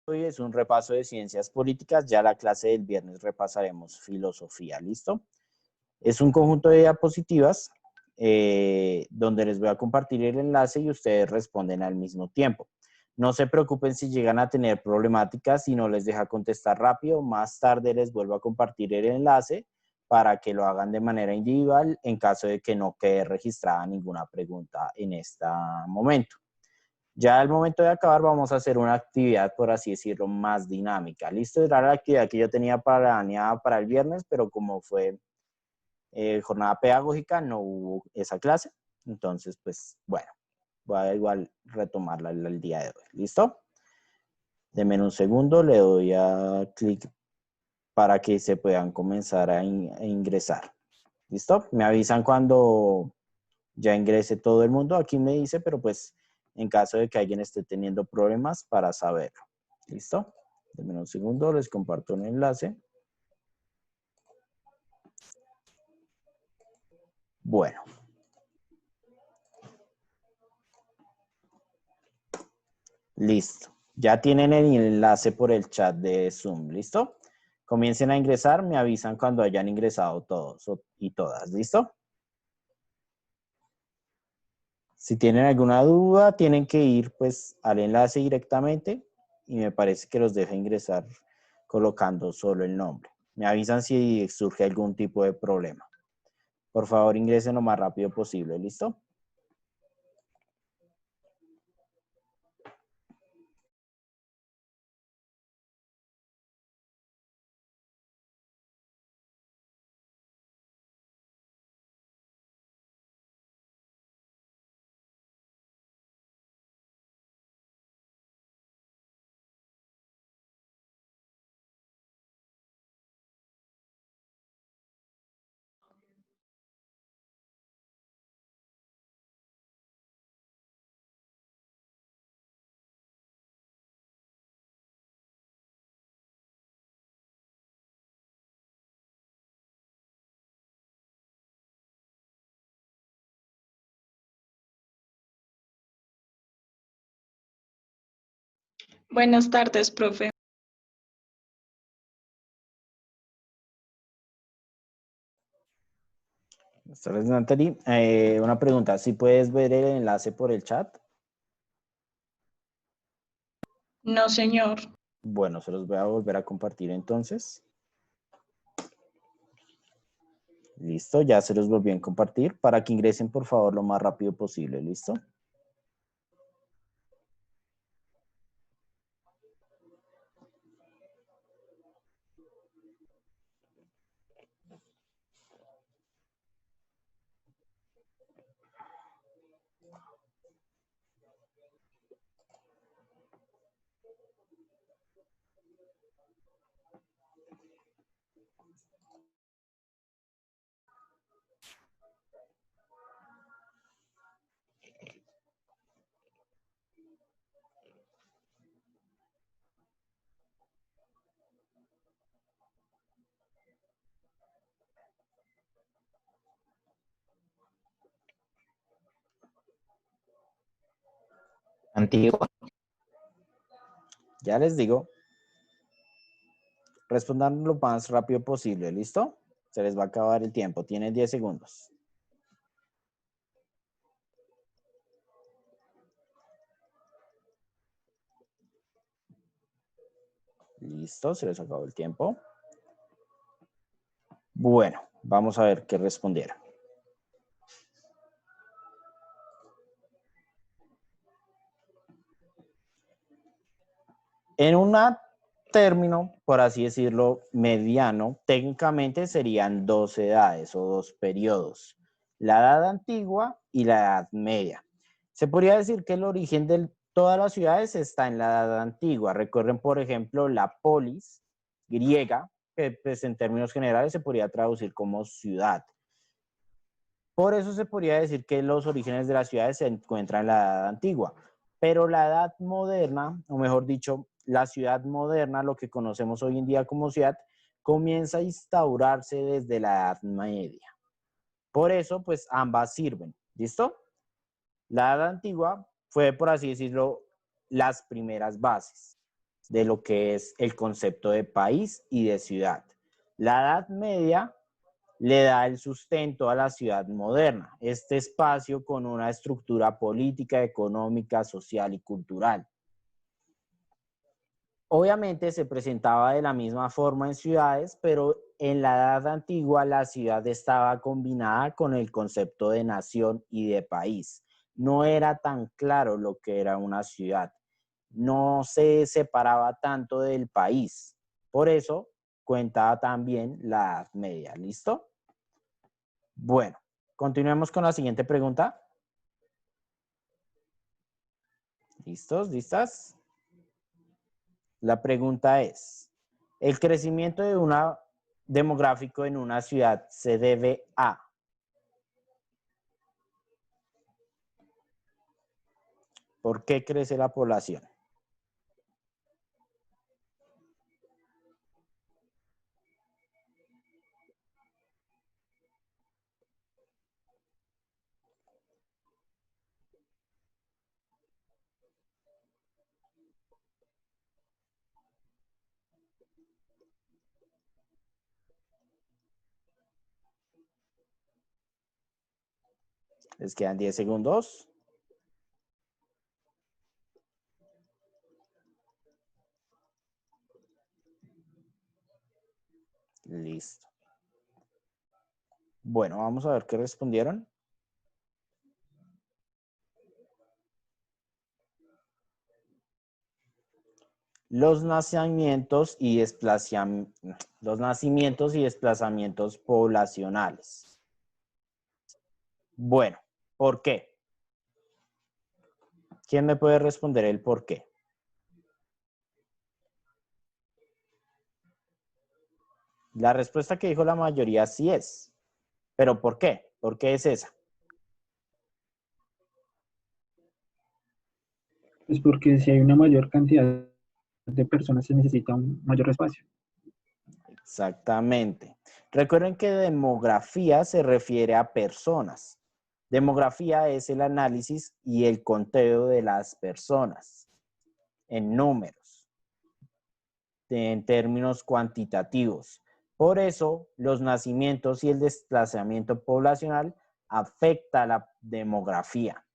Hoy es un repaso de ciencias políticas, ya la clase del viernes repasaremos filosofía, ¿listo? Es un conjunto de diapositivas donde les voy a compartir el enlace y ustedes responden al mismo tiempo. No se preocupen si llegan a tener problemáticas y no les deja contestar rápido, más tarde les vuelvo a compartir el enlace para que lo hagan de manera individual en caso de que no quede registrada ninguna pregunta en este momento. Ya al momento de acabar vamos a hacer una actividad, por así decirlo, más dinámica. Listo, era la actividad que yo tenía planeada para el viernes, pero como fue jornada pedagógica, no hubo esa clase. Entonces, pues, bueno, voy a igual retomarla el día de hoy. ¿Listo? Denme un segundo, le doy a clic para que se puedan comenzar a ingresar. ¿Listo? Me avisan cuando ya ingrese todo el mundo. Aquí me dice, pero pues en caso de que alguien esté teniendo problemas para saberlo. ¿Listo? Denme un segundo, les comparto un enlace. Bueno. Listo. Ya tienen el enlace por el chat de Zoom. ¿Listo? Comiencen a ingresar, me avisan cuando hayan ingresado todos y todas. ¿Listo? Si tienen alguna duda, tienen que ir pues al enlace directamente y me parece que los deja ingresar colocando solo el nombre. Me avisan si surge algún tipo de problema. Por favor, ingresen lo más rápido posible. ¿Listo? Buenas tardes, profe. Buenas tardes, Natalie. Una pregunta, ¿sí puedes ver el enlace por el chat? No, señor. Bueno, se los voy a volver a compartir entonces. Listo, ya se los volví a compartir para que ingresen por favor lo más rápido posible. ¿Listo? Antigua. Ya les digo, respondan lo más rápido posible. ¿Listo? Se les va a acabar el tiempo. Tienen 10 segundos. Listo, se les acabó el tiempo. Bueno, vamos a ver qué respondieron. En un término, por así decirlo, mediano, técnicamente serían dos edades o dos periodos, la edad antigua y la edad media. Se podría decir que el origen de todas las ciudades está en la edad antigua. Recuerden, por ejemplo, la polis griega, que pues, en términos generales se podría traducir como ciudad. Por eso se podría decir que los orígenes de las ciudades se encuentran en la edad antigua. Pero la edad moderna, o mejor dicho, la ciudad moderna, lo que conocemos hoy en día como ciudad, comienza a instaurarse desde la edad media. Por eso, pues ambas sirven. ¿Listo? La edad antigua fue, por así decirlo, las primeras bases. de lo que es el concepto de país y de ciudad. La Edad Media le da el sustento a la ciudad moderna, este espacio con una estructura política, económica, social y cultural. Obviamente se presentaba de la misma forma en ciudades, pero en la Edad Antigua la ciudad estaba combinada con el concepto de nación y de país. No era tan claro lo que era una ciudad. No se separaba tanto del país. Por eso cuenta también la Edad Media. ¿Listo? Bueno, continuemos con la siguiente pregunta. ¿Listos? ¿Listas? La pregunta es, ¿el crecimiento de una demográfico en una ciudad se debe a? ¿Por qué crece la población? Les quedan 10 segundos. Listo. Bueno, vamos a ver qué respondieron. Los nacimientos y desplazamientos poblacionales. Bueno, ¿por qué? ¿Quién me puede responder el por qué? La respuesta que dijo la mayoría sí es. ¿Pero por qué? ¿Por qué es esa? Pues porque si hay una mayor cantidad de personas se necesita un mayor espacio. Exactamente. Recuerden que demografía se refiere a personas. Demografía es el análisis y el conteo de las personas en números, en términos cuantitativos. Por eso, los nacimientos y el desplazamiento poblacional afecta a la demografía.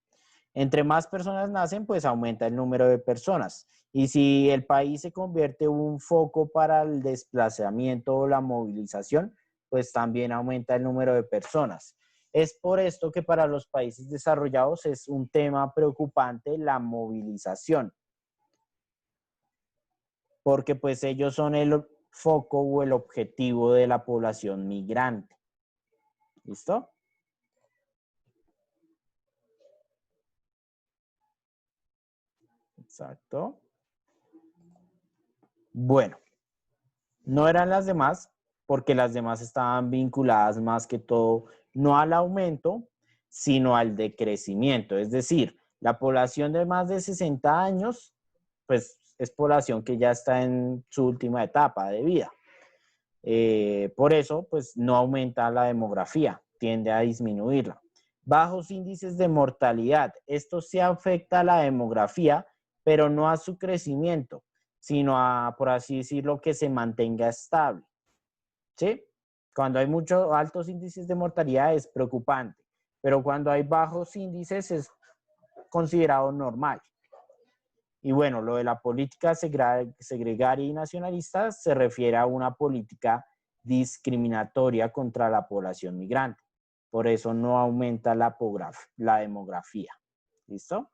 Entre más personas nacen, pues aumenta el número de personas. Y si el país se convierte en un foco para el desplazamiento o la movilización, pues también aumenta el número de personas. Es por esto que para los países desarrollados es un tema preocupante la movilización, porque pues ellos son el foco o el objetivo de la población migrante. ¿Listo? Exacto. Bueno, no eran las demás, porque las demás estaban vinculadas más que todo no al aumento, sino al decrecimiento. Es decir, la población de más de 60 años, pues es población que ya está en su última etapa de vida. Por eso, pues no aumenta la demografía, tiende a disminuirla. Bajos índices de mortalidad. Esto sí afecta a la demografía, pero no a su crecimiento, sino a, por así decirlo, que se mantenga estable. ¿Sí? Cuando hay muchos altos índices de mortalidad es preocupante, pero cuando hay bajos índices es considerado normal. Y bueno, lo de la política segregaria y nacionalista se refiere a una política discriminatoria contra la población migrante. Por eso no aumenta la demografía. ¿Listo?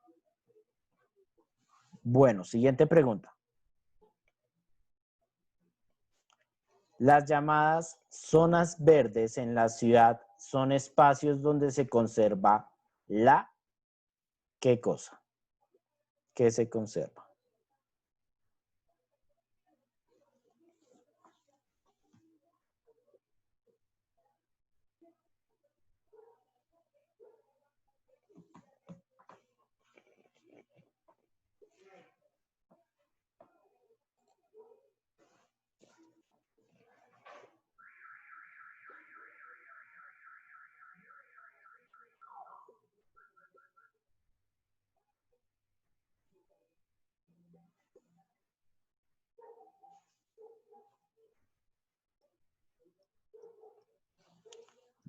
Bueno, siguiente pregunta. Las llamadas zonas verdes en la ciudad son espacios donde se conserva la ¿qué cosa? ¿Qué se conserva?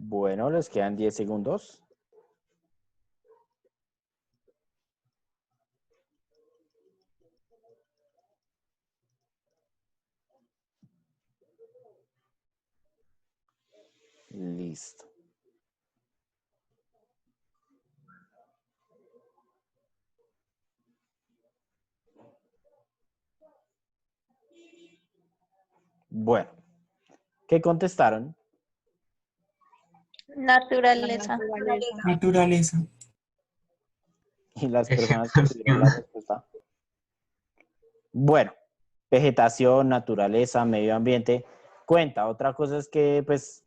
Bueno, les quedan 10 segundos. Listo. Bueno, ¿qué contestaron? Naturaleza. Naturaleza. Y las personas que tuvieron la respuesta. Bueno, vegetación, naturaleza, medio ambiente, cuenta. Otra cosa es que, pues,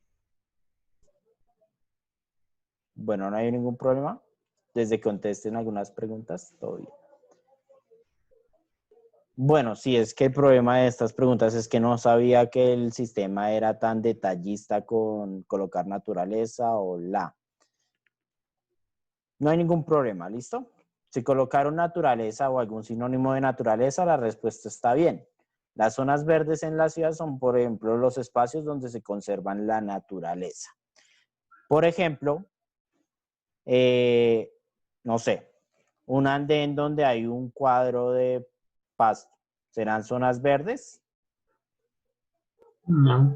bueno, no hay ningún problema. Desde que contesten algunas preguntas, todo bien. Bueno, sí, es que el problema de estas preguntas es que no sabía que el sistema era tan detallista con colocar naturaleza o la. No hay ningún problema, ¿listo? Si colocaron naturaleza o algún sinónimo de naturaleza, la respuesta está bien. Las zonas verdes en la ciudad son, por ejemplo, los espacios donde se conservan la naturaleza. Por ejemplo, no sé, un andén donde hay un cuadro de pasto. ¿Serán zonas verdes? No.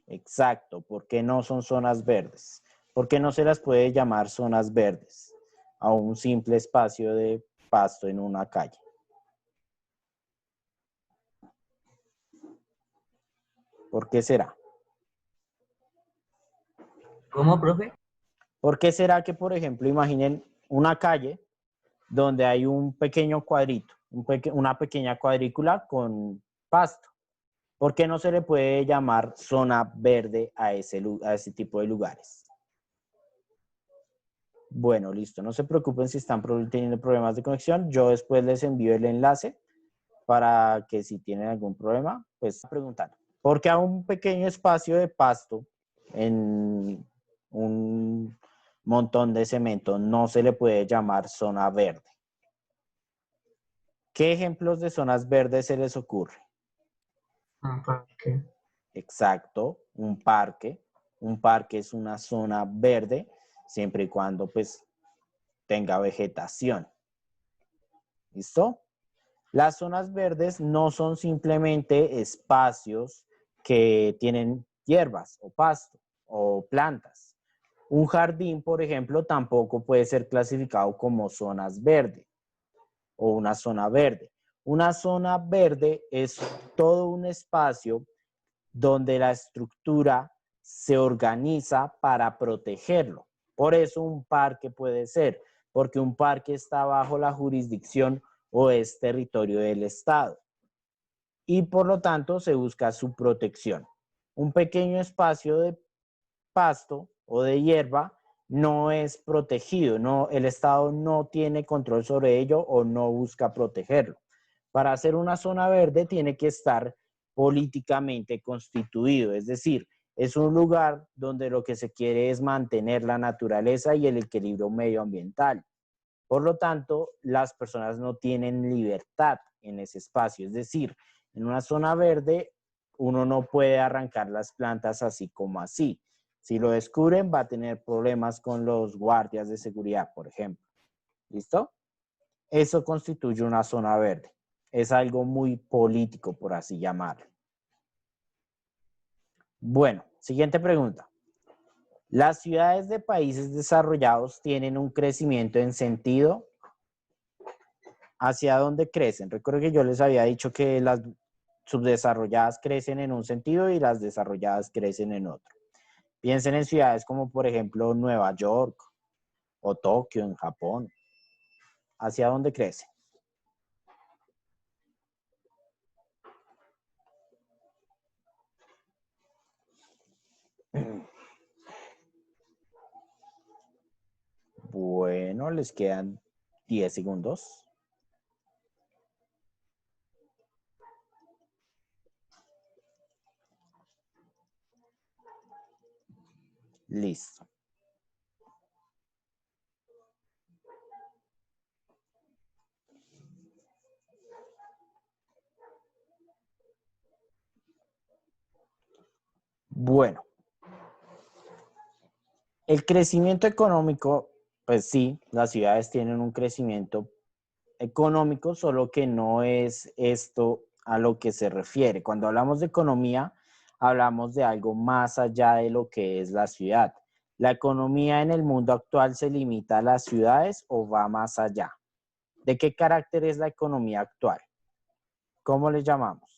Exacto. ¿Por qué no son zonas verdes? ¿Por qué no se las puede llamar zonas verdes a un simple espacio de pasto en una calle? ¿Por qué será? ¿Cómo, profe? ¿Por qué será que, por ejemplo, imaginen una calle donde hay un pequeño cuadrito, una pequeña cuadrícula con pasto? ¿Por qué no se le puede llamar zona verde a ese tipo de lugares? Bueno, listo. No se preocupen si están teniendo problemas de conexión. Yo después les envío el enlace para que si tienen algún problema, pues preguntan. ¿Por qué a un pequeño espacio de pasto en un montón de cemento no se le puede llamar zona verde? ¿Qué ejemplos de zonas verdes se les ocurre? Un parque. Exacto, un parque. Un parque es una zona verde siempre y cuando pues tenga vegetación. ¿Listo? Las zonas verdes no son simplemente espacios que tienen hierbas o pasto o plantas. Un jardín, por ejemplo, tampoco puede ser clasificado como zonas verdes o una zona verde. Una zona verde es todo un espacio donde la estructura se organiza para protegerlo. Por eso un parque puede ser, porque un parque está bajo la jurisdicción o es territorio del Estado y por lo tanto se busca su protección. Un pequeño espacio de pasto o de hierba no es protegido, no, el Estado no tiene control sobre ello o no busca protegerlo. Para hacer una zona verde tiene que estar políticamente constituido, es decir, es un lugar donde lo que se quiere es mantener la naturaleza y el equilibrio medioambiental. Por lo tanto, las personas no tienen libertad en ese espacio, es decir, en una zona verde uno no puede arrancar las plantas así como así. Si lo descubren, va a tener problemas con los guardias de seguridad, por ejemplo. ¿Listo? Eso constituye una zona verde. Es algo muy político, por así llamarlo. Bueno, siguiente pregunta. Las ciudades de países desarrollados tienen un crecimiento en sentido hacia dónde crecen. Recuerdo que yo les había dicho que las subdesarrolladas crecen en un sentido y las desarrolladas crecen en otro. Piensen en ciudades como por ejemplo Nueva York o Tokio en Japón. ¿Hacia dónde crece? Bueno, les quedan 10 segundos. Listo. Bueno, El crecimiento económico, pues sí, las ciudades tienen un crecimiento económico, solo que no es esto a lo que se refiere. Cuando hablamos de economía, hablamos de algo más allá de lo que es la ciudad. ¿La economía en el mundo actual se limita a las ciudades o va más allá? ¿De qué carácter es la economía actual? ¿Cómo le llamamos?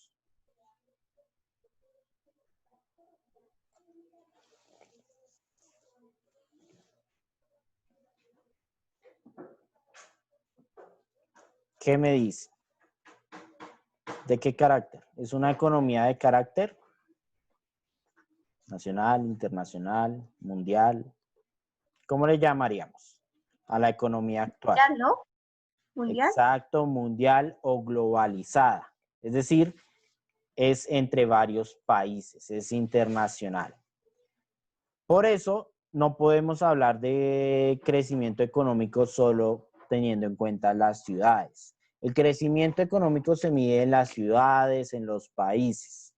¿Qué me dice? ¿De qué carácter? ¿Es una economía de carácter nacional, internacional, mundial? ¿Cómo le llamaríamos a la economía actual? Mundial, ¿no? Mundial. Exacto, mundial o globalizada. Es decir, es entre varios países, es internacional. Por eso no podemos hablar de crecimiento económico solo teniendo en cuenta las ciudades. El crecimiento económico se mide en las ciudades, en los países.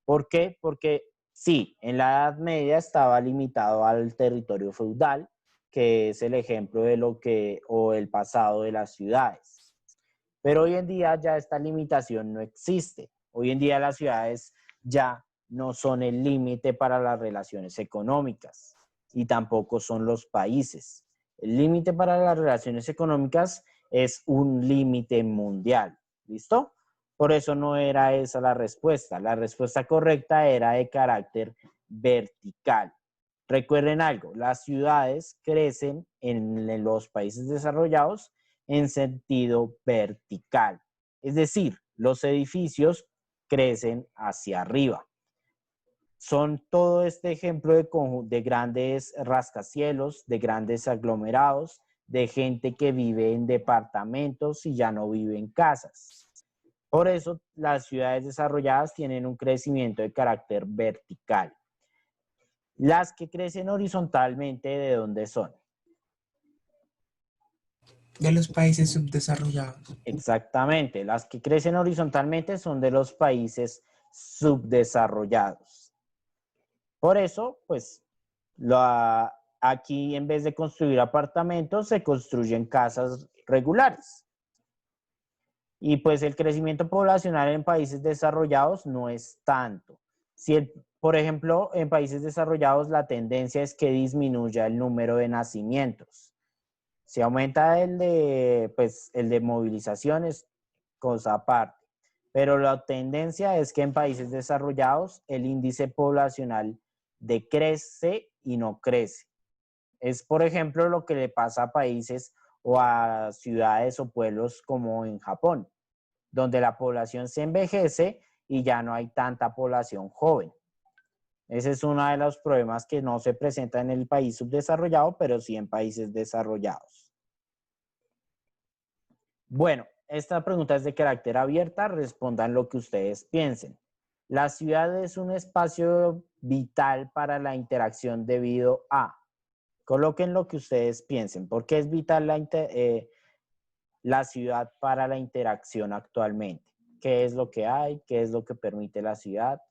¿Por qué? Porque sí, en la Edad Media estaba limitado al territorio feudal, que es el ejemplo de lo que, o el pasado de las ciudades. Pero hoy en día ya esta limitación no existe. Hoy en día las ciudades ya no son el límite para las relaciones económicas y tampoco son los países. El límite para las relaciones económicas es un límite mundial. ¿Listo? Por eso no era esa la respuesta. La respuesta correcta era de carácter vertical. Recuerden algo, las ciudades crecen en los países desarrollados en sentido vertical. Es decir, los edificios crecen hacia arriba. Son todo este ejemplo de grandes rascacielos, de grandes aglomerados, de gente que vive en departamentos y ya no vive en casas. Por eso las ciudades desarrolladas tienen un crecimiento de carácter vertical. Las que crecen horizontalmente, ¿de dónde son? De los países subdesarrollados. Exactamente, las que crecen horizontalmente son de los países subdesarrollados. Por eso, pues, aquí en vez de construir apartamentos, se construyen casas regulares. Y pues el crecimiento poblacional en países desarrollados no es tanto. Si por ejemplo, en países desarrollados la tendencia es que disminuya el número de nacimientos. Si aumenta el de movilizaciones, cosa aparte. Pero la tendencia es que en países desarrollados el índice poblacional decrece y no crece. Es, por ejemplo, lo que le pasa a países o a ciudades o pueblos como en Japón, donde la población se envejece y ya no hay tanta población joven. Ese es uno de los problemas que no se presenta en el país subdesarrollado, pero sí en países desarrollados. Bueno, esta pregunta es de carácter abierta, respondan lo que ustedes piensen. La ciudad es un espacio vital para la interacción debido a. Coloquen lo que ustedes piensen. ¿Por qué es vital la ciudad para la interacción actualmente? ¿Qué es lo que hay? ¿Qué es lo que permite la ciudad?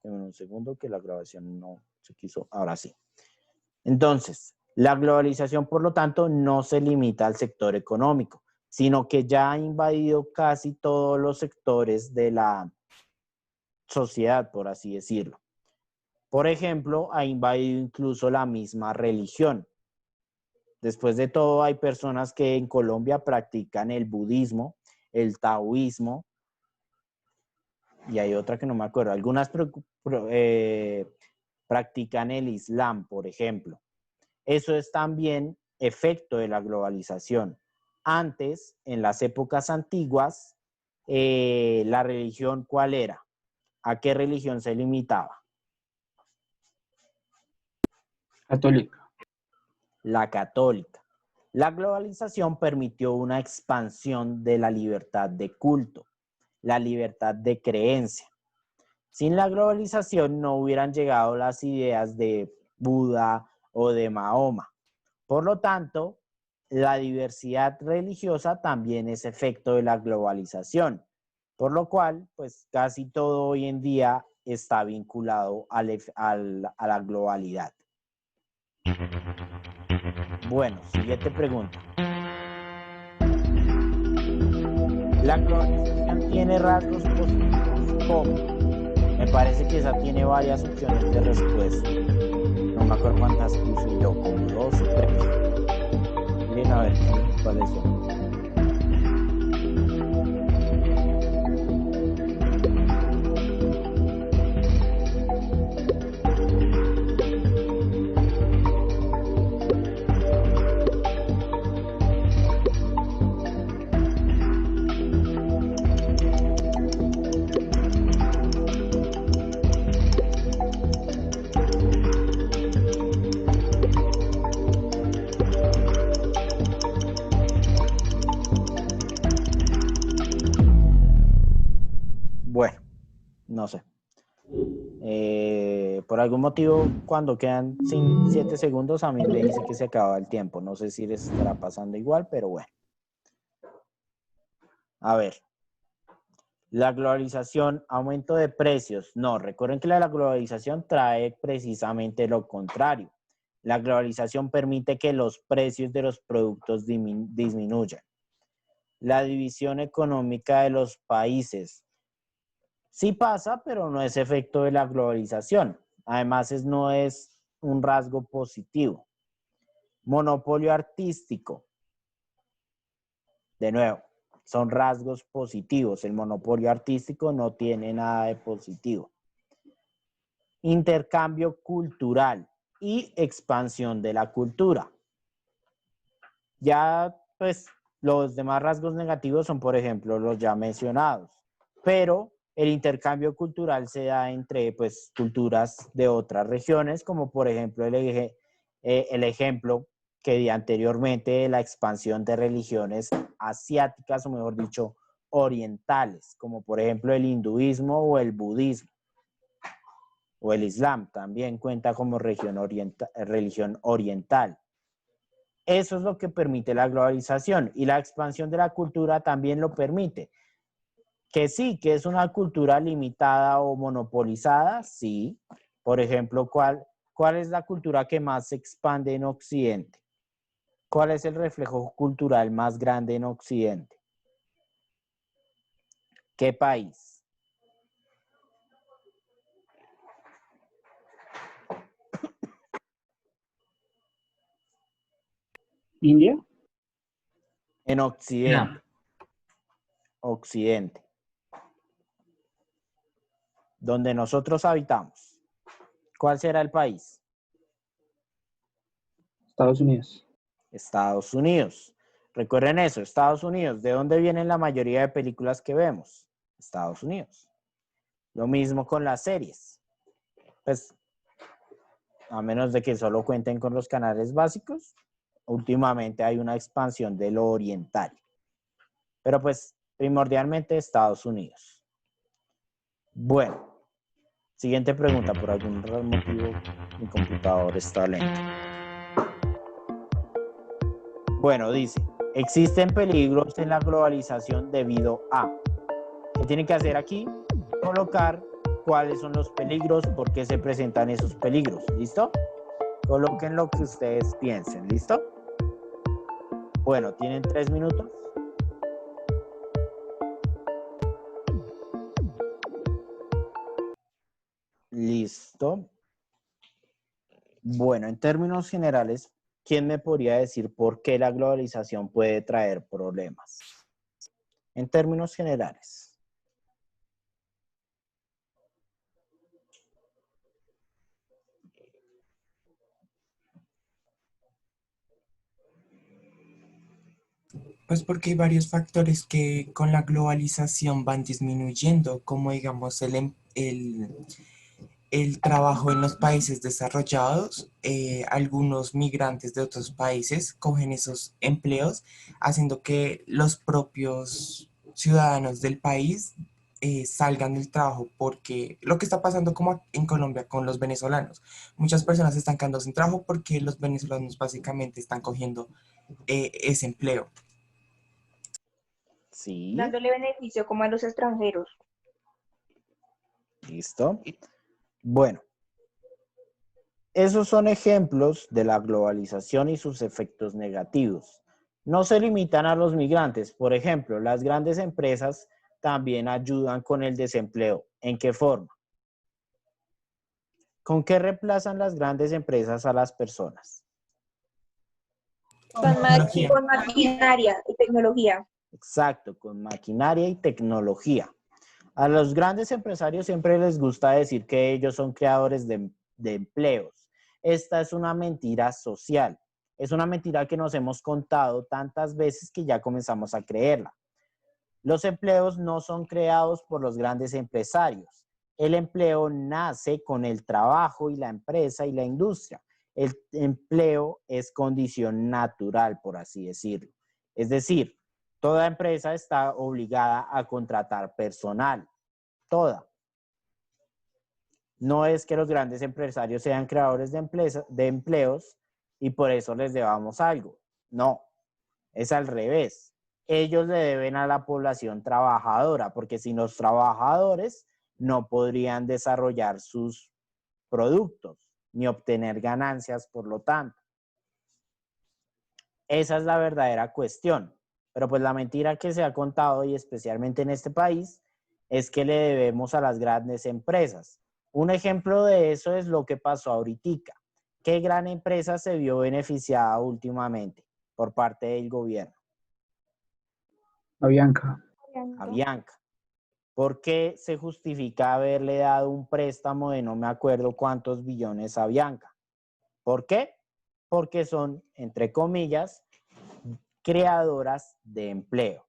Un segundo que la grabación no se quiso. Ahora sí. Entonces, la globalización, por lo tanto, no se limita al sector económico, sino que ya ha invadido casi todos los sectores de la sociedad, por así decirlo. Por ejemplo, ha invadido incluso la misma religión. Después de todo, hay personas que en Colombia practican el budismo, el taoísmo, y hay otra que no me acuerdo. Algunas practican el islam, por ejemplo. Eso es también efecto de la globalización. Antes, en las épocas antiguas, la religión, ¿cuál era? ¿A qué religión se limitaba? Católica. La católica. La globalización permitió una expansión de la libertad de culto, la libertad de creencia. Sin la globalización no hubieran llegado las ideas de Buda o de Mahoma. Por lo tanto, la diversidad religiosa también es efecto de la globalización, por lo cual, pues casi todo hoy en día está vinculado a la globalidad. Bueno, siguiente pregunta. ¿La globalización tiene rasgos positivos? ¿Cómo? Me parece que esa tiene varias opciones de respuesta. No me acuerdo cuántas puse yo, como 2 o 3. Miren a ver cuáles son. Bueno, no sé. Por algún motivo, cuando quedan 7 segundos, a mí me dice que se acaba el tiempo. No sé si les estará pasando igual, pero bueno. A ver. La globalización, aumento de precios. No, recuerden que la globalización trae precisamente lo contrario. La globalización permite que los precios de los productos disminuyan. La división económica de los países. Sí pasa, pero no es efecto de la globalización. Además, no es un rasgo positivo. Monopolio artístico. De nuevo, son rasgos positivos. El monopolio artístico no tiene nada de positivo. Intercambio cultural y expansión de la cultura. Ya, pues, los demás rasgos negativos son, por ejemplo, los ya mencionados. Pero el intercambio cultural se da entre, pues, culturas de otras regiones, como por ejemplo el ejemplo que di anteriormente de la expansión de religiones asiáticas, o mejor dicho, orientales, como por ejemplo el hinduismo o el budismo, o el islam, también cuenta como religión oriental. Eso es lo que permite la globalización, y la expansión de la cultura también lo permite. Que sí, que es una cultura limitada o monopolizada, sí. Por ejemplo, ¿cuál es la cultura que más se expande en Occidente? ¿Cuál es el reflejo cultural más grande en Occidente? ¿Qué país? ¿India? En Occidente. Occidente. Donde nosotros habitamos. ¿Cuál será el país? Estados Unidos. Estados Unidos. Recuerden eso, Estados Unidos. ¿De dónde vienen la mayoría de películas que vemos? Estados Unidos. Lo mismo con las series. Pues, a menos de que solo cuenten con los canales básicos, últimamente hay una expansión de lo oriental. Pero pues, primordialmente Estados Unidos. Bueno, siguiente pregunta. Por algún motivo, mi computador está lento. Bueno, dice, existen peligros en la globalización debido a... ¿Qué tienen que hacer aquí? Colocar cuáles son los peligros, por qué se presentan esos peligros. ¿Listo? Coloquen lo que ustedes piensen. ¿Listo? Bueno, tienen 3 minutos. Listo. Bueno, en términos generales, ¿quién me podría decir por qué la globalización puede traer problemas? En términos generales. Pues porque hay varios factores que con la globalización van disminuyendo, como digamos el trabajo en los países desarrollados. Algunos migrantes de otros países cogen esos empleos, haciendo que los propios ciudadanos del país salgan del trabajo, porque lo que está pasando como en Colombia con los venezolanos, muchas personas están quedando sin trabajo porque los venezolanos básicamente están cogiendo ese empleo. Sí. Dándole beneficio como a los extranjeros. ¿Listo? Bueno, esos son ejemplos de la globalización y sus efectos negativos. No se limitan a los migrantes. Por ejemplo, las grandes empresas también ayudan con el desempleo. ¿En qué forma? ¿Con qué reemplazan las grandes empresas a las personas? Con tecnología. Con maquinaria y tecnología. Exacto, con maquinaria y tecnología. A los grandes empresarios siempre les gusta decir que ellos son creadores de empleos. Esta es una mentira social. Es una mentira que nos hemos contado tantas veces que ya comenzamos a creerla. Los empleos no son creados por los grandes empresarios. El empleo nace con el trabajo y la empresa y la industria. El empleo es condición natural, por así decirlo. Es decir, toda empresa está obligada a contratar personal. Toda. No es que los grandes empresarios sean creadores de empleos y por eso les debamos algo. No, es al revés. Ellos le deben a la población trabajadora, porque sin los trabajadores no podrían desarrollar sus productos ni obtener ganancias, por lo tanto. Esa es la verdadera cuestión. Pero pues la mentira que se ha contado, y especialmente en este país, es que le debemos a las grandes empresas. Un ejemplo de eso es lo que pasó ahorita. ¿Qué gran empresa se vio beneficiada últimamente por parte del gobierno? Avianca. Avianca. ¿Por qué se justifica haberle dado un préstamo de no me acuerdo cuántos billones a Avianca? ¿Por qué? Porque son, entre comillas, creadoras de empleo.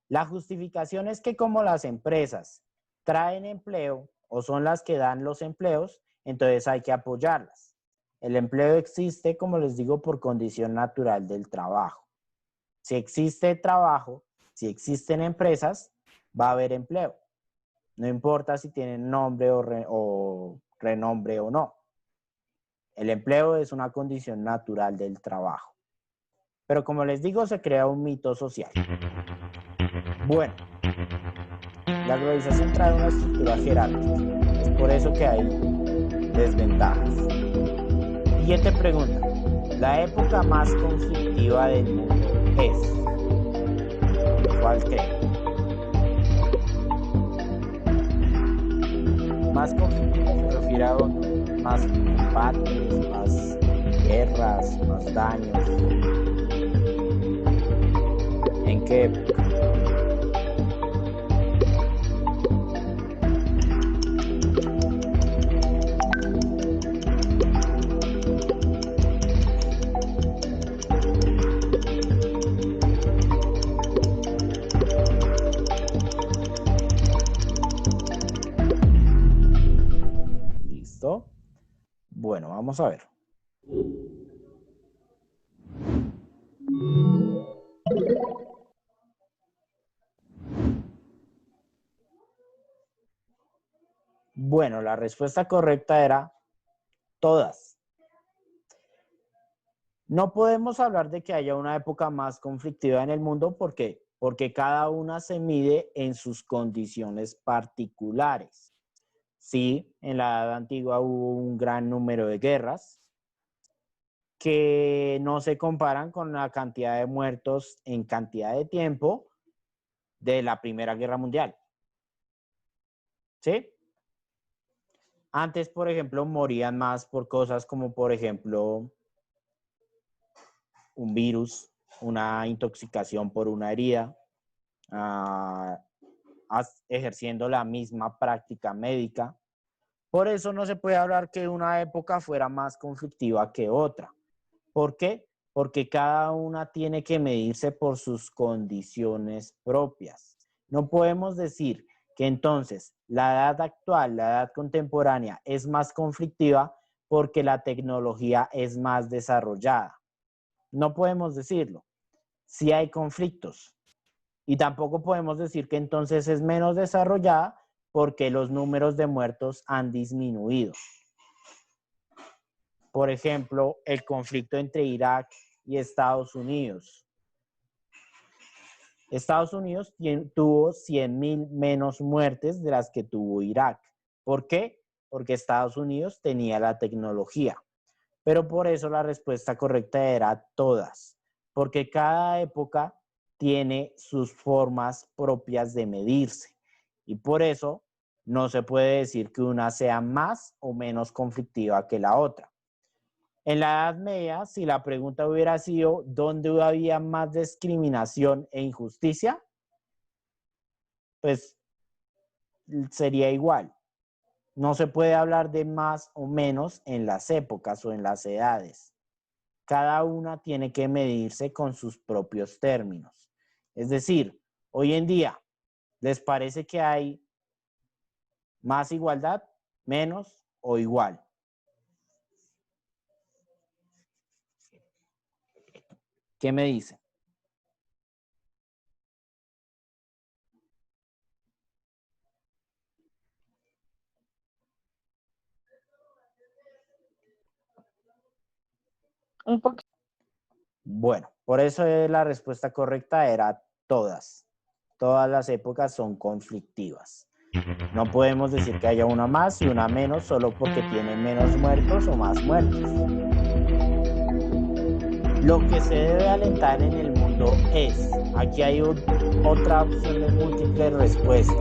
La justificación es que como las empresas traen empleo o son las que dan los empleos, entonces hay que apoyarlas. El empleo existe, como les digo, por condición natural del trabajo. Si existe trabajo, si existen empresas, va a haber empleo. No importa si tienen nombre o renombre o no. El empleo es una condición natural del trabajo. Pero como les digo, se crea un mito social. Bueno, la globalización trae una estructura jerárquica. Es por eso que hay desventajas. Siguiente pregunta. La época más conflictiva del mundo es... ¿Cuál creen? Más conflictiva se refiere a más combates, más guerras, más daños. ¿En qué época? ¿Listo? Bueno, vamos a ver. Bueno, la respuesta correcta era todas. No podemos hablar de que haya una época más conflictiva en el mundo porque cada una se mide en sus condiciones particulares. Sí, en la Edad Antigua hubo un gran número de guerras que no se comparan con la cantidad de muertos en cantidad de tiempo de la Primera Guerra Mundial. ¿Sí? Antes, por ejemplo, morían más por cosas como, por ejemplo, un virus, una intoxicación por una herida, ejerciendo la misma práctica médica. Por eso no se puede hablar que una época fuera más conflictiva que otra. ¿Por qué? Porque cada una tiene que medirse por sus condiciones propias. No podemos decir que entonces la edad actual, la edad contemporánea es más conflictiva porque la tecnología es más desarrollada. No podemos decirlo. Sí hay conflictos. Y tampoco podemos decir que entonces es menos desarrollada porque los números de muertos han disminuido. Por ejemplo, el conflicto entre Irak y Estados Unidos. Estados Unidos tuvo 100.000 menos muertes de las que tuvo Irak. ¿Por qué? Porque Estados Unidos tenía la tecnología. Pero por eso la respuesta correcta era todas, porque cada época tiene sus formas propias de medirse y por eso no se puede decir que una sea más o menos conflictiva que la otra. En la Edad Media, si la pregunta hubiera sido ¿dónde había más discriminación e injusticia? Pues sería igual. No se puede hablar de más o menos en las épocas o en las edades. Cada una tiene que medirse con sus propios términos. Es decir, hoy en día, ¿les parece que hay más igualdad, menos o igual? ¿Qué me dicen? Un poquito. Bueno, por eso la respuesta correcta era todas. Todas las épocas son conflictivas. No podemos decir que haya una más y una menos solo porque tiene menos muertos o más muertos. Lo que se debe alentar en el mundo es, aquí hay otra opción de múltiple respuesta.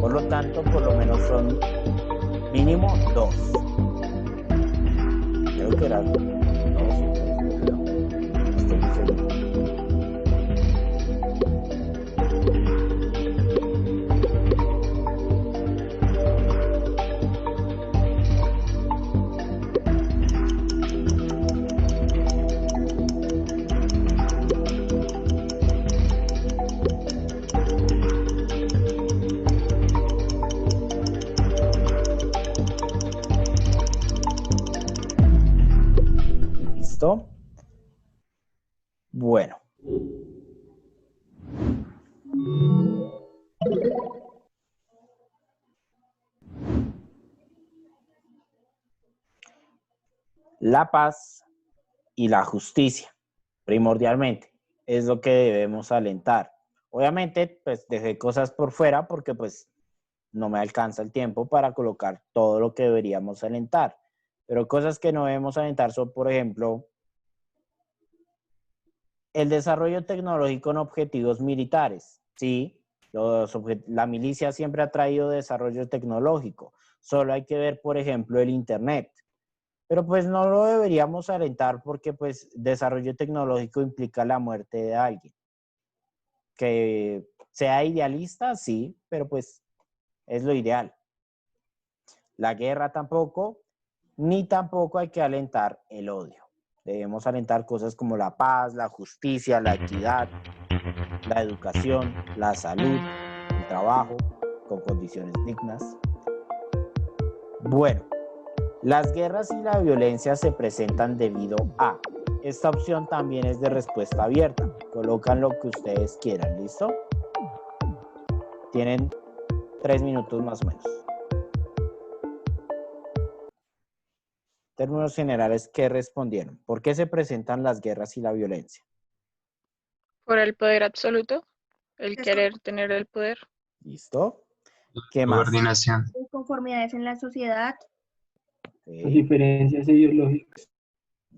Por lo tanto, por lo menos son mínimo 2. Creo que eran 2 o 3, pero no estoy muy seguro. ¿Listo? Bueno. La paz y la justicia, primordialmente, es lo que debemos alentar. Obviamente, pues dejé cosas por fuera porque pues no me alcanza el tiempo para colocar todo lo que deberíamos alentar. Pero cosas que no debemos alentar son, por ejemplo, el desarrollo tecnológico en objetivos militares. Sí, la milicia siempre ha traído desarrollo tecnológico. Solo hay que ver, por ejemplo, el Internet. Pero pues no lo deberíamos alentar porque pues desarrollo tecnológico implica la muerte de alguien. Que sea idealista, sí, pero pues es lo ideal. La guerra tampoco, ni tampoco hay que alentar el odio. Debemos alentar cosas como la paz, la justicia, la equidad, la educación, la salud, el trabajo con condiciones dignas. Bueno, las guerras y la violencia se presentan debido a. Esta opción también es de respuesta abierta. Colocan lo que ustedes quieran, ¿listo? Tienen 3 minutos más o menos. Términos generales, ¿qué respondieron? ¿Por qué se presentan las guerras y la violencia? Por el poder absoluto, el querer tener el poder. ¿Listo? ¿Qué más? Subordinación. Inconformidades en la sociedad. Las Ok, diferencias ideológicas.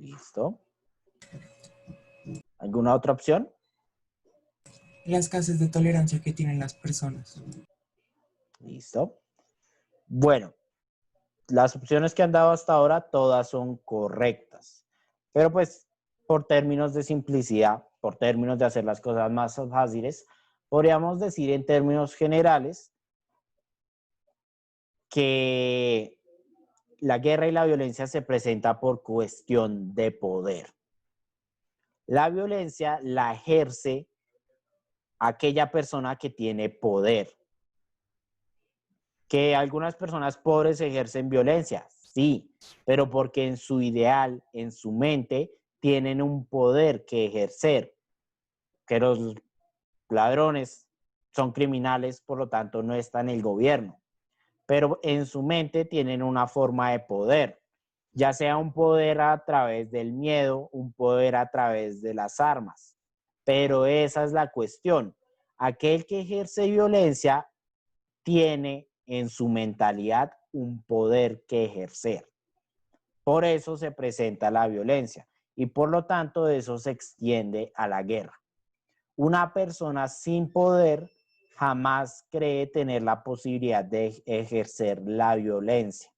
listo. ¿Alguna otra opción? La escasez de tolerancia que tienen las personas. Listo. Bueno, las opciones que han dado hasta ahora todas son correctas. Pero pues por términos de simplicidad, por términos de hacer las cosas más fáciles, podríamos decir en términos generales que la guerra y la violencia se presenta por cuestión de poder. La violencia la ejerce aquella persona que tiene poder. Que algunas personas pobres ejercen violencia, sí, pero porque en su ideal, en su mente, tienen un poder que ejercer. Que los ladrones son criminales, por lo tanto no están en el gobierno. Pero en su mente tienen una forma de poder, ya sea un poder a través del miedo, un poder a través de las armas. Pero esa es la cuestión. Aquel que ejerce violencia tiene en su mentalidad un poder que ejercer. Por eso se presenta la violencia y por lo tanto eso se extiende a la guerra. Una persona sin poder jamás cree tener la posibilidad de ejercer la violencia,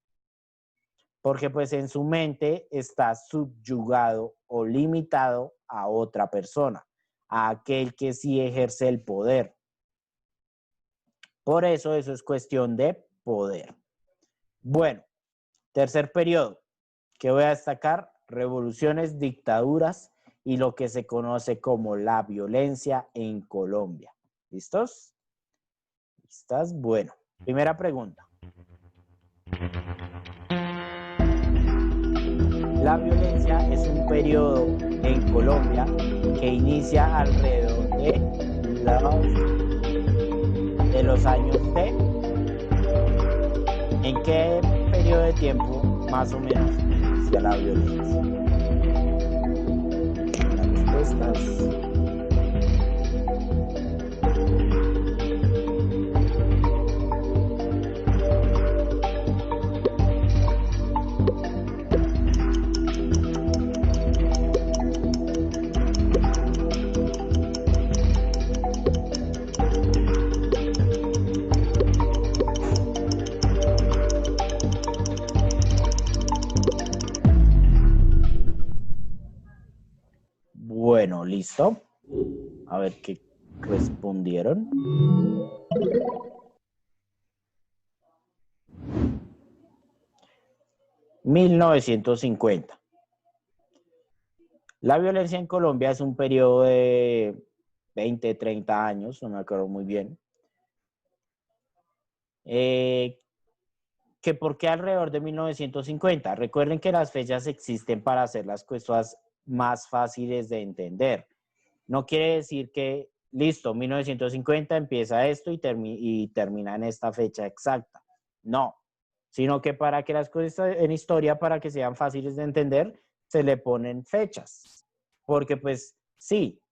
porque pues en su mente está subyugado o limitado a otra persona, a aquel que sí ejerce el poder. Por eso es cuestión de poder. Bueno, tercer periodo que voy a destacar: revoluciones, dictaduras y lo que se conoce como la violencia en Colombia. ¿Listos? ¿Listas? Bueno, primera pregunta. La violencia es un periodo en Colombia que inicia alrededor de los años de... ¿En qué periodo de tiempo más o menos inicia la violencia? Las respuestas. Bueno, listo. A ver qué respondieron. ...1950. La violencia en Colombia es un periodo de 20, 30 años, no me acuerdo muy bien. ¿Que por qué alrededor de 1950? Recuerden que las fechas existen para hacer las cosas más fáciles de entender. No quiere decir que, listo, 1950 empieza esto y termina en esta fecha exacta. No, sino que para que las cosas en historia, para que sean fáciles de entender, se le ponen fechas. Porque pues sí,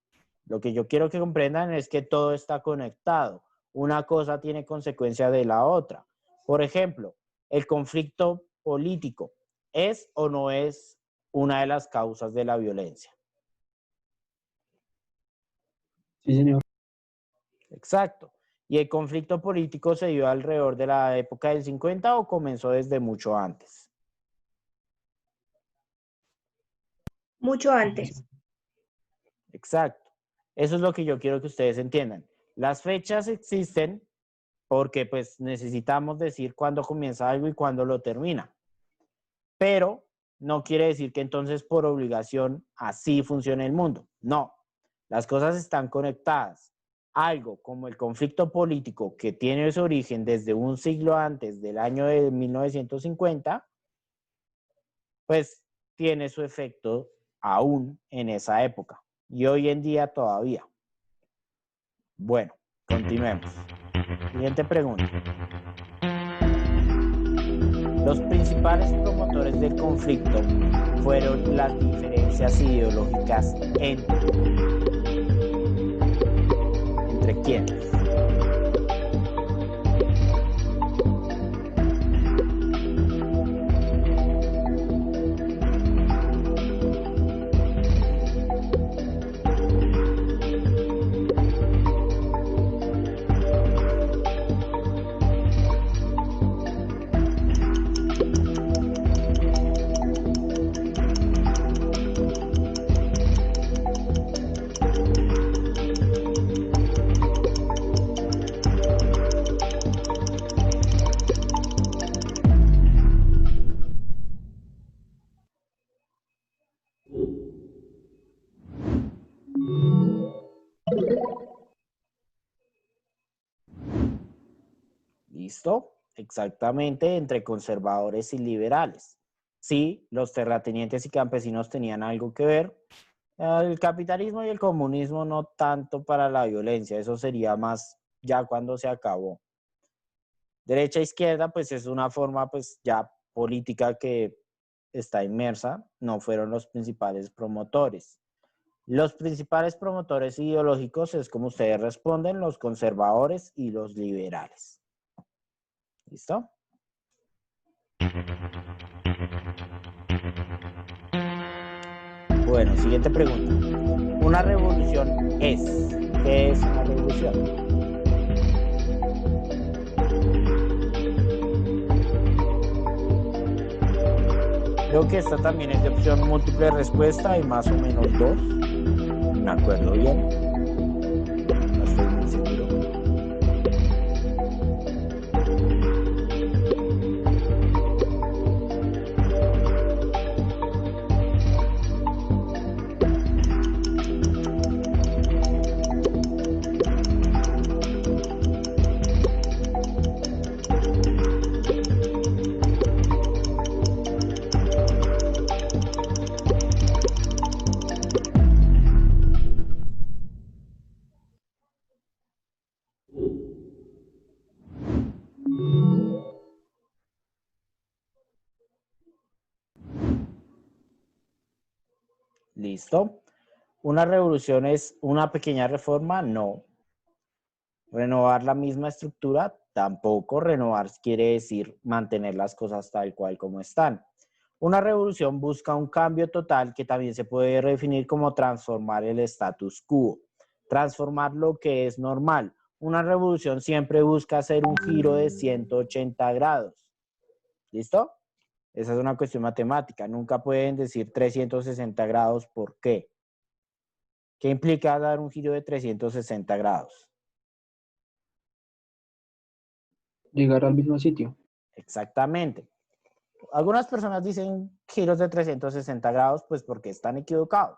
lo que yo quiero que comprendan es que todo está conectado. Una cosa tiene consecuencia de la otra. Por ejemplo, el conflicto político ¿es o no es una de las causas de la violencia? Sí, señor. Exacto. ¿Y el conflicto político se dio alrededor de la época del 50 o comenzó desde mucho antes? Mucho antes. Exacto. Eso es lo que yo quiero que ustedes entiendan. Las fechas existen porque pues necesitamos decir cuándo comienza algo y cuándo lo termina. Pero no quiere decir que entonces por obligación así funcione el mundo. No, las cosas están conectadas. Algo como el conflicto político que tiene su origen desde un siglo antes del año de 1950, pues tiene su efecto aún en esa época y hoy en día todavía. Bueno, continuemos. Siguiente pregunta. Los principales promotores del conflicto fueron las diferencias ideológicas ¿entre quiénes? ¿Listo? Exactamente, entre conservadores y liberales. Sí, los terratenientes y campesinos tenían algo que ver. El capitalismo y el comunismo no tanto para la violencia, eso sería más ya cuando se acabó. Derecha e izquierda, pues es una forma pues ya política que está inmersa, no fueron los principales promotores. Los principales promotores ideológicos es como ustedes responden, los conservadores y los liberales. ¿Listo? Bueno, siguiente pregunta. Una revolución es. ¿Qué es una revolución? Creo que esta también es de opción múltiple de respuesta y más o menos 2. Me acuerdo bien. No estoy muy seguro. ¿Listo? ¿Una revolución es una pequeña reforma? No. ¿Renovar la misma estructura? Tampoco. Renovar quiere decir mantener las cosas tal cual como están. Una revolución busca un cambio total que también se puede definir como transformar el status quo. Transformar lo que es normal. Una revolución siempre busca hacer un giro de 180 grados. ¿Listo? Esa es una cuestión matemática. Nunca pueden decir 360 grados. ¿Por qué? ¿Qué implica dar un giro de 360 grados? Llegar al mismo sitio. Exactamente. Algunas personas dicen giros de 360 grados, pues porque están equivocados.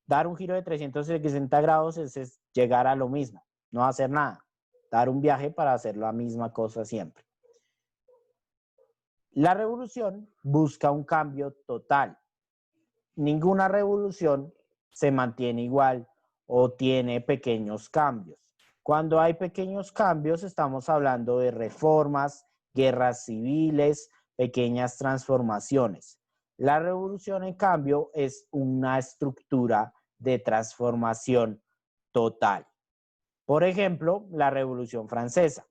Dar un giro de 360 grados es llegar a lo mismo, no hacer nada. Dar un viaje para hacer la misma cosa siempre. La revolución busca un cambio total. Ninguna revolución se mantiene igual o tiene pequeños cambios. Cuando hay pequeños cambios, estamos hablando de reformas, guerras civiles, pequeñas transformaciones. La revolución, en cambio, es una estructura de transformación total. Por ejemplo, la Revolución Francesa.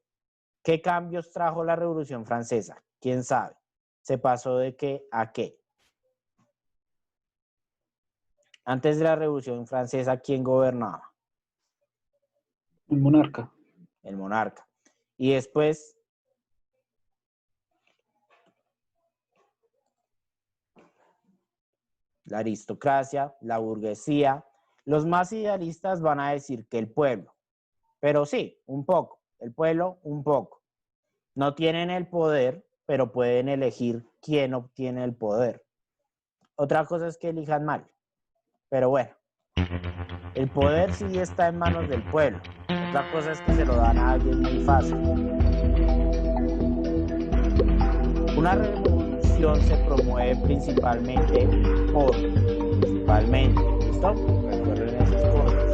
¿Qué cambios trajo la Revolución Francesa? ¿Quién sabe? ¿Se pasó de qué a qué? Antes de la Revolución Francesa, ¿quién gobernaba? El monarca. El monarca. Y después, la aristocracia, la burguesía. Los más idealistas van a decir que el pueblo. Pero sí, un poco. El pueblo, un poco. No tienen el poder, pero pueden elegir quién obtiene el poder. Otra cosa es que elijan mal. Pero bueno, el poder sí está en manos del pueblo. Otra cosa es que se lo dan a alguien muy fácil. Una revolución se promueve principalmente por, ¿listo? Recuerden esas cosas.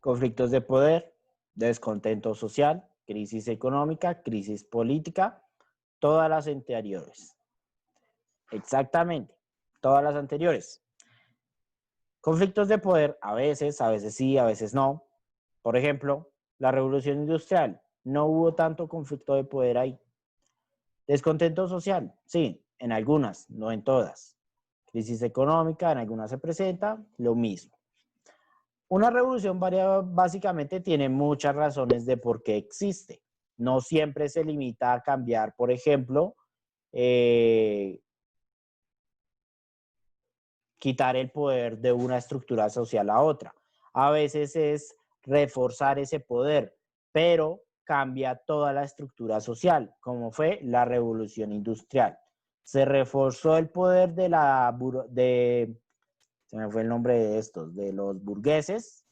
Conflictos de poder, descontento social, crisis económica, crisis política, todas las anteriores. Exactamente, todas las anteriores. Conflictos de poder, a veces sí, a veces no. Por ejemplo, la revolución industrial, no hubo tanto conflicto de poder ahí. Descontento social, sí, en algunas, no en todas. Crisis económica, en algunas se presenta, lo mismo. Una revolución básicamente tiene muchas razones de por qué existe. No siempre se limita a cambiar, por ejemplo, quitar el poder de una estructura social a otra. A veces es reforzar ese poder, pero cambia toda la estructura social, como fue la revolución industrial. Se reforzó el poder se me fue el nombre de estos, de los burgueses,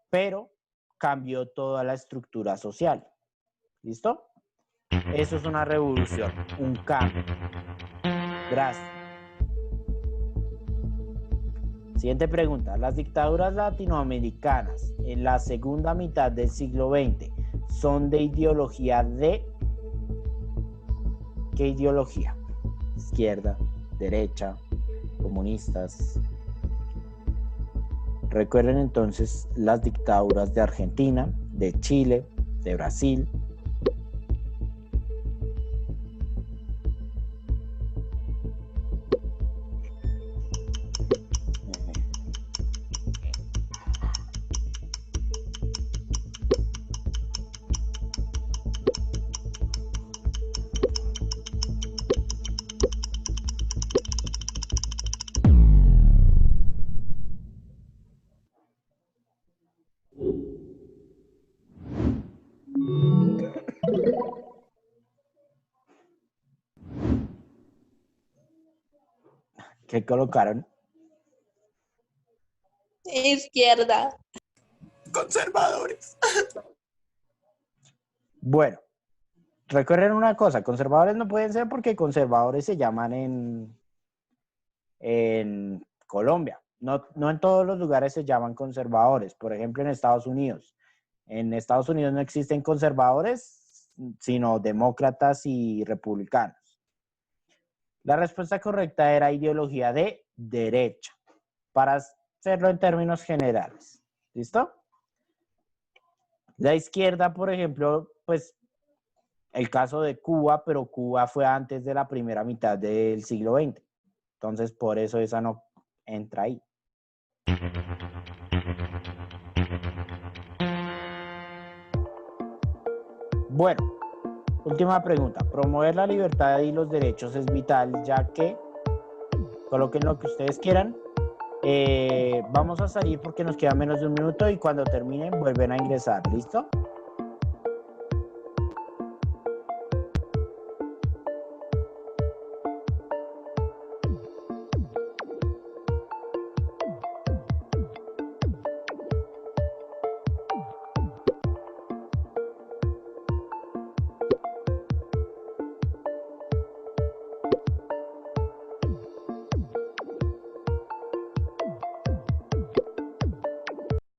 pero cambió toda la estructura social. ¿Listo? Eso es una revolución, un cambio. Gracias. Siguiente pregunta. Las dictaduras latinoamericanas en la segunda mitad del siglo XX son de ideología de... ¿Qué ideología? Izquierda, derecha, comunistas. Recuerden entonces las dictaduras de Argentina, de Chile, de Brasil. ¿Qué colocaron? Izquierda. Conservadores. Bueno, recuerden una cosa, conservadores no pueden ser porque conservadores se llaman en Colombia. No en todos los lugares se llaman conservadores. Por ejemplo, en Estados Unidos. En Estados Unidos no existen conservadores, sino demócratas y republicanos. La respuesta correcta era ideología de derecha, para hacerlo en términos generales. ¿Listo? La izquierda, por ejemplo, pues el caso de Cuba, pero Cuba fue antes de la primera mitad del siglo XX. Entonces, por eso esa no entra ahí. Bueno, última pregunta. Promover la libertad y los derechos es vital, ya que coloquen lo que ustedes quieran. Vamos a salir porque nos queda menos de un minuto y cuando terminen vuelven a ingresar. ¿Listo?